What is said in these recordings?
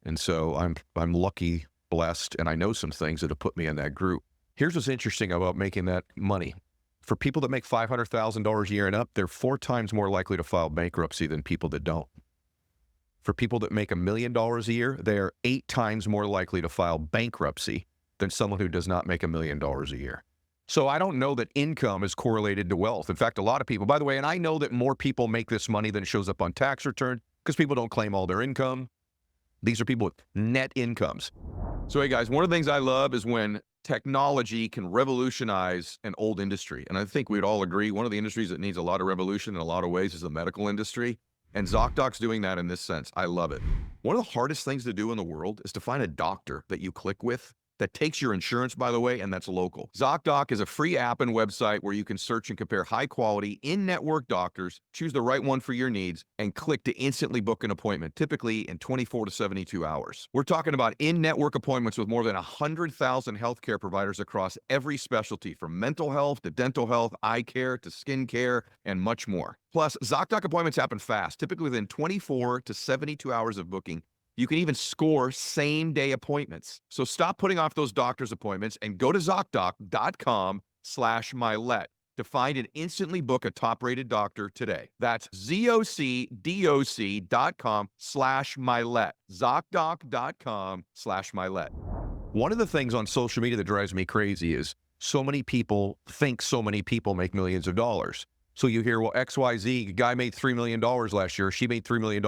And so I'm lucky, blessed, and I know some things that have put me in that group. Here's what's interesting about making that money. For people that make $500,000 a year and up, they're 4 times more likely to file bankruptcy than people that don't. For people that make $1 million a year, they are 8 times more likely to file bankruptcy than someone who does not make $1 million a year. So I don't know that income is correlated to wealth. In fact, a lot of people, by the way, and I know that more people make this money than shows up on tax return because people don't claim all their income. These are people with net incomes. So, hey guys, one of the things I love is when technology can revolutionize an old industry. And I think we'd all agree one of the industries that needs a lot of revolution in a lot of ways is the medical industry. And ZocDoc's doing that in this sense. I love it. One of the hardest things to do in the world is to find a doctor that you click with that takes your insurance, by the way, and that's local. ZocDoc is a free app and website where you can search and compare high-quality, in-network doctors, choose the right one for your needs, and click to instantly book an appointment, typically in 24 to 72 hours. We're talking about in-network appointments with more than 100,000 healthcare providers across every specialty, from mental health to dental health, eye care to skin care, and much more. Plus, ZocDoc appointments happen fast, typically within 24 to 72 hours of booking. You can even score same-day appointments. So stop putting off those doctor's appointments and go to ZocDoc.com/mylet to find and instantly book a top-rated doctor today. That's ZocDoc.com/mylet. ZocDoc.com/mylet. One of the things on social media that drives me crazy is so many people think so many people make millions of dollars. So you hear, well, XYZ guy made $3 million last year. She made $3 million.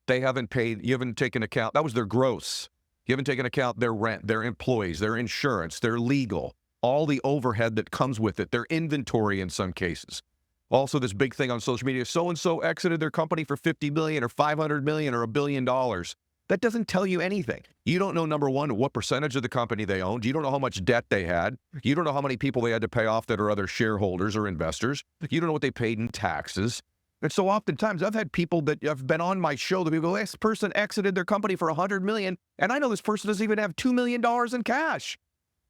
They haven't paid, you haven't taken account, that was their gross. You haven't taken account their rent, their employees, their insurance, their legal, all the overhead that comes with it, their inventory in some cases. Also, this big thing on social media, so-and-so exited their company for 50 million or 500 million or $1 billion. That doesn't tell you anything. You don't know, number one, what percentage of the company they owned. You don't know how much debt they had. You don't know how many people they had to pay off that are other shareholders or investors. You don't know what they paid in taxes. And so oftentimes I've had people that have been on my show that people go, this person exited their company for 100 million. And I know this person doesn't even have $2 million in cash.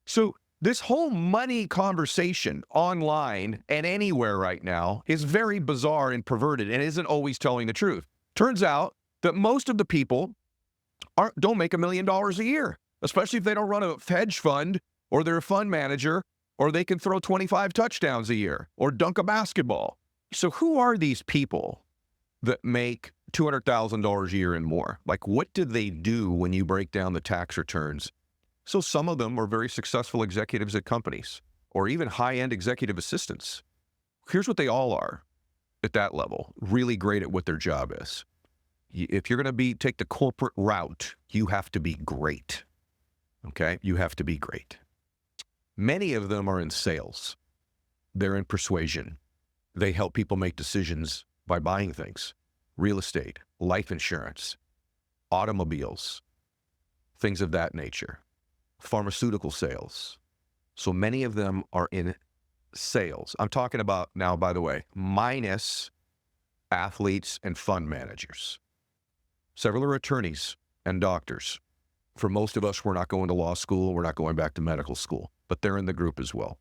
So this whole money conversation online and anywhere right now is very bizarre and perverted and isn't always telling the truth. Turns out that most of the people don't make $1 million a year, especially if they don't run a hedge fund or they're a fund manager or they can throw 25 touchdowns a year or dunk a basketball. So who are these people that make $200,000 a year and more? Like, what did they do when you break down the tax returns? So some of them are very successful executives at companies or even high-end executive assistants. Here's what they all are at that level, really great at what their job is. If you're going to take the corporate route, you have to be great. Okay? You have to be great. Many of them are in sales. They're in persuasion. They help people make decisions by buying things, real estate, life insurance, automobiles, things of that nature, pharmaceutical sales. So many of them are in sales. I'm talking about now, by the way, minus athletes and fund managers. Several are attorneys and doctors. For most of us, we're not going to law school. We're not going back to medical school, but they're in the group as well.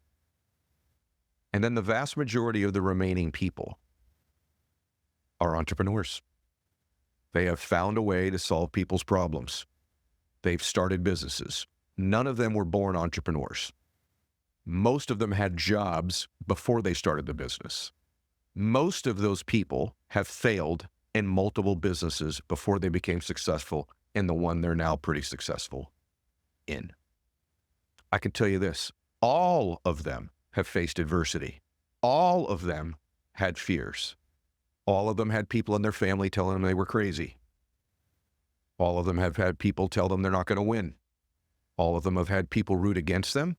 And then the vast majority of the remaining people are entrepreneurs. They have found a way to solve people's problems. They've started businesses. None of them were born entrepreneurs. Most of them had jobs before they started the business. Most of those people have failed in multiple businesses before they became successful in the one they're now pretty successful in. I can tell you this, all of them have faced adversity. All of them had fears. All of them had people in their family telling them they were crazy. All of them have had people tell them they're not going to win. All of them have had people root against them.